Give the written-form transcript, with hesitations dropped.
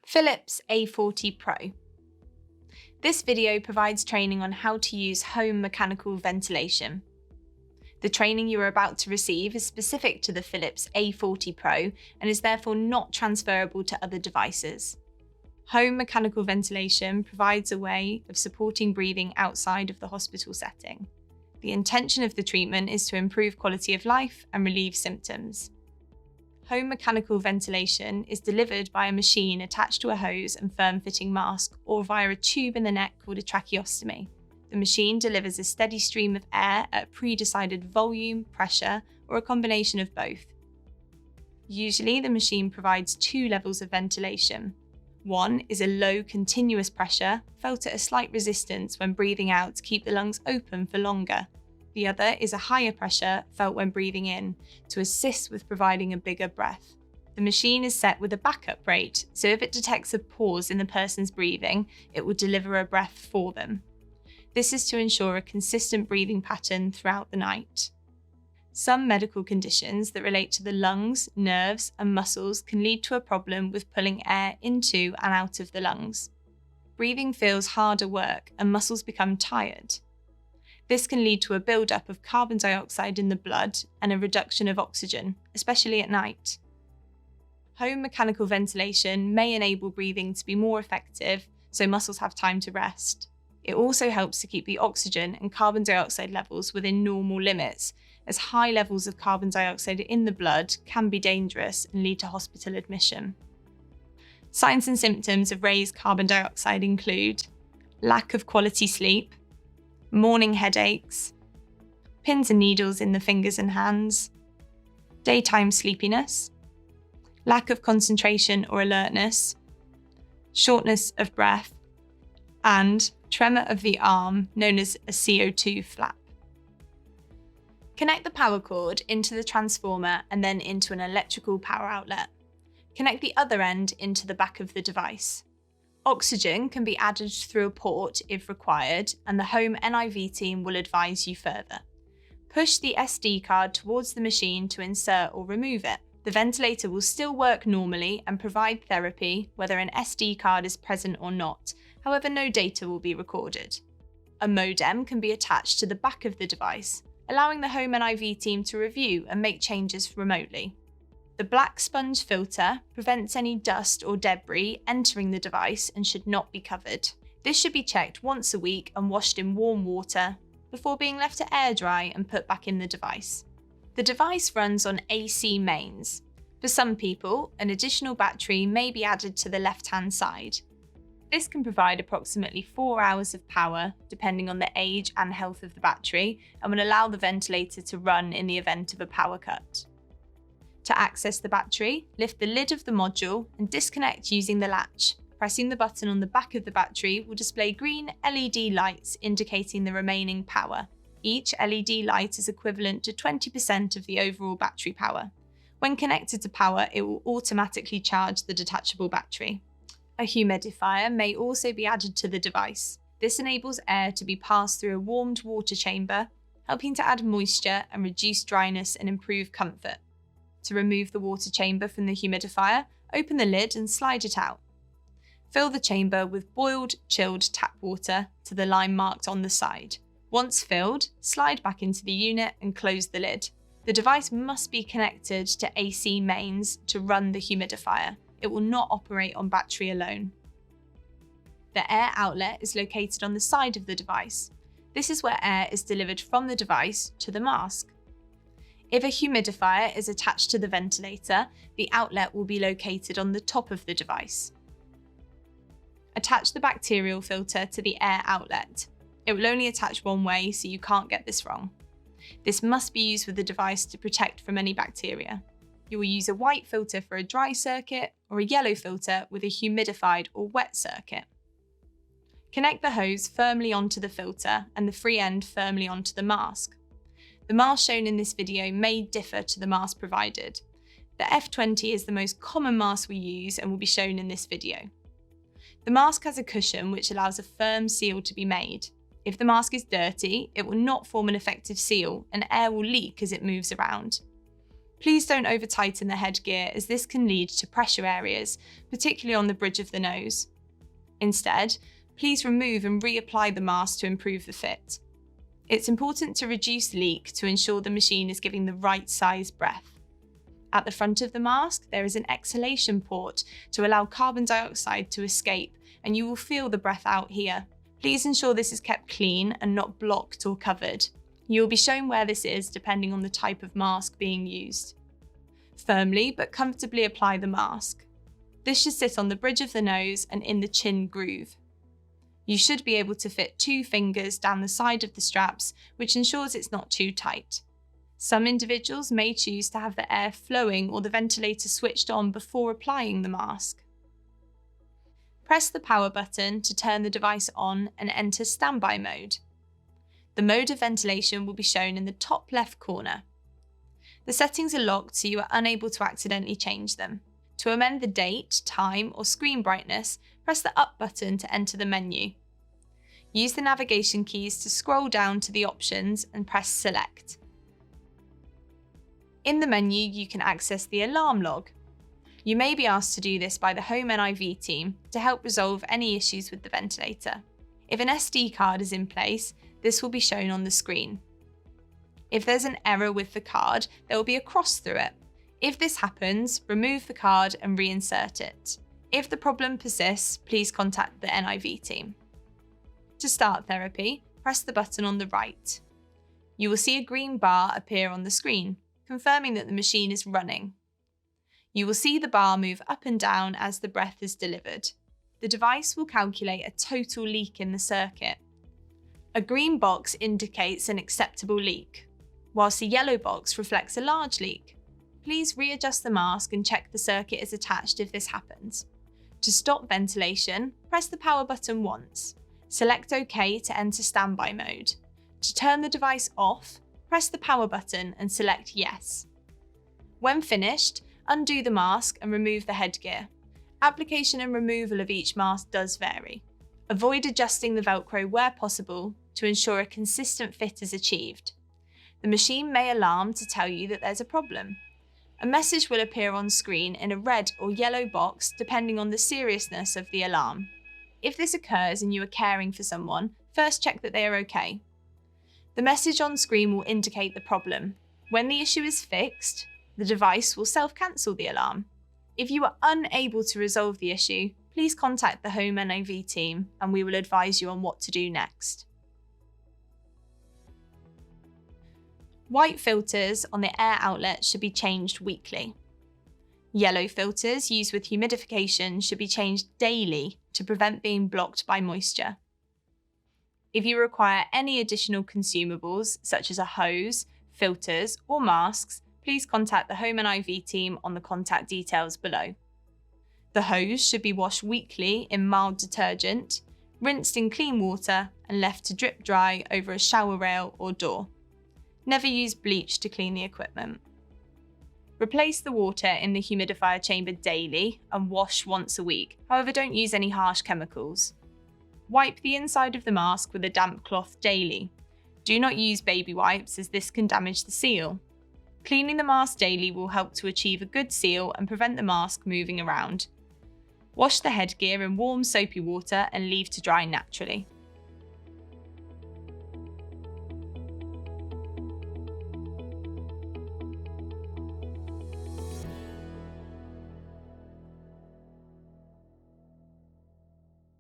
Philips A40 Pro. This video provides training on how to use home mechanical ventilation. The training you are about to receive is specific to the Philips A40 Pro and is therefore not transferable to other devices. Home mechanical ventilation provides a way of supporting breathing outside of the hospital setting. The intention of the treatment is to improve quality of life and relieve symptoms. Home mechanical ventilation is delivered by a machine attached to a hose and firm-fitting mask or via a tube in the neck called a tracheostomy. The machine delivers a steady stream of air at a pre-decided volume, pressure, or a combination of both. Usually, the machine provides two levels of ventilation. One is a low continuous pressure, felt at a slight resistance when breathing out to keep the lungs open for longer. The other is a higher pressure, felt when breathing in, to assist with providing a bigger breath. The machine is set with a backup rate, so if it detects a pause in the person's breathing, it will deliver a breath for them. This is to ensure a consistent breathing pattern throughout the night. Some medical conditions that relate to the lungs, nerves, and muscles can lead to a problem with pulling air into and out of the lungs. Breathing feels harder work and muscles become tired. This can lead to a build-up of carbon dioxide in the blood and a reduction of oxygen, especially at night. Home mechanical ventilation may enable breathing to be more effective, so muscles have time to rest. It also helps to keep the oxygen and carbon dioxide levels within normal limits, as high levels of carbon dioxide in the blood can be dangerous and lead to hospital admission. Signs and symptoms of raised carbon dioxide include lack of quality sleep, morning headaches, pins and needles in the fingers and hands, daytime sleepiness, lack of concentration or alertness, shortness of breath, and tremor of the arm, known as a CO2 flap. Connect the power cord into the transformer and then into an electrical power outlet. Connect the other end into the back of the device. Oxygen can be added through a port if required, and the home NIV team will advise you further. Push the SD card towards the machine to insert or remove it. The ventilator will still work normally and provide therapy whether an SD card is present or not, however no data will be recorded. A modem can be attached to the back of the device, allowing the home NIV team to review and make changes remotely. The black sponge filter prevents any dust or debris entering the device and should not be covered. This should be checked once a week and washed in warm water before being left to air dry and put back in the device. The device runs on AC mains. For some people, an additional battery may be added to the left-hand side. This can provide approximately 4 hours of power, depending on the age and health of the battery, and will allow the ventilator to run in the event of a power cut. To access the battery, lift the lid of the module and disconnect using the latch. Pressing the button on the back of the battery will display green LED lights indicating the remaining power. Each LED light is equivalent to 20% of the overall battery power. When connected to power, it will automatically charge the detachable battery. A humidifier may also be added to the device. This enables air to be passed through a warmed water chamber, helping to add moisture and reduce dryness and improve comfort. To remove the water chamber from the humidifier, open the lid and slide it out. Fill the chamber with boiled, chilled tap water to the line marked on the side. Once filled, slide back into the unit and close the lid. The device must be connected to AC mains to run the humidifier. It will not operate on battery alone. The air outlet is located on the side of the device. This is where air is delivered from the device to the mask. If a humidifier is attached to the ventilator, the outlet will be located on the top of the device. Attach the bacterial filter to the air outlet. It will only attach one way, so you can't get this wrong. This must be used with the device to protect from any bacteria. You will use a white filter for a dry circuit or a yellow filter with a humidified or wet circuit. Connect the hose firmly onto the filter and the free end firmly onto the mask. The mask shown in this video may differ to the mask provided. The F20 is the most common mask we use and will be shown in this video. The mask has a cushion which allows a firm seal to be made. If the mask is dirty, it will not form an effective seal and air will leak as it moves around. Please don't over-tighten the headgear, as this can lead to pressure areas, particularly on the bridge of the nose. Instead, please remove and reapply the mask to improve the fit. It's important to reduce leak to ensure the machine is giving the right size breath. At the front of the mask, there is an exhalation port to allow carbon dioxide to escape, and you will feel the breath out here. Please ensure this is kept clean and not blocked or covered. You will be shown where this is depending on the type of mask being used. Firmly but comfortably apply the mask. This should sit on the bridge of the nose and in the chin groove. You should be able to fit 2 fingers down the side of the straps, which ensures it's not too tight. Some individuals may choose to have the air flowing or the ventilator switched on before applying the mask. Press the power button to turn the device on and enter standby mode. The mode of ventilation will be shown in the top left corner. The settings are locked, so you are unable to accidentally change them. To amend the date, time, or screen brightness, press the up button to enter the menu. Use the navigation keys to scroll down to the options and press select. In the menu, you can access the alarm log. You may be asked to do this by the Home NIV team to help resolve any issues with the ventilator. If an SD card is in place, this will be shown on the screen. If there's an error with the card, there will be a cross through it. If this happens, remove the card and reinsert it. If the problem persists, please contact the NIV team. To start therapy, press the button on the right. You will see a green bar appear on the screen, confirming that the machine is running. You will see the bar move up and down as the breath is delivered. The device will calculate a total leak in the circuit. A green box indicates an acceptable leak, whilst a yellow box reflects a large leak. Please readjust the mask and check the circuit is attached if this happens. To stop ventilation, press the power button once. Select OK to enter standby mode. To turn the device off, press the power button and select Yes. When finished, undo the mask and remove the headgear. Application and removal of each mask does vary. Avoid adjusting the Velcro where possible to ensure a consistent fit is achieved. The machine may alarm to tell you that there's a problem. A message will appear on screen in a red or yellow box depending on the seriousness of the alarm. If this occurs and you are caring for someone, first check that they are okay. The message on screen will indicate the problem. When the issue is fixed, the device will self-cancel the alarm. If you are unable to resolve the issue, please contact the Home NIV team and we will advise you on what to do next. White filters on the air outlet should be changed weekly. Yellow filters used with humidification should be changed daily to prevent being blocked by moisture. If you require any additional consumables, such as a hose, filters, or masks, please contact the Home NIV team on the contact details below. The hose should be washed weekly in mild detergent, rinsed in clean water, and left to drip dry over a shower rail or door. Never use bleach to clean the equipment. Replace the water in the humidifier chamber daily and wash once a week. However, don't use any harsh chemicals. Wipe the inside of the mask with a damp cloth daily. Do not use baby wipes, as this can damage the seal. Cleaning the mask daily will help to achieve a good seal and prevent the mask moving around. Wash the headgear in warm soapy water and leave to dry naturally.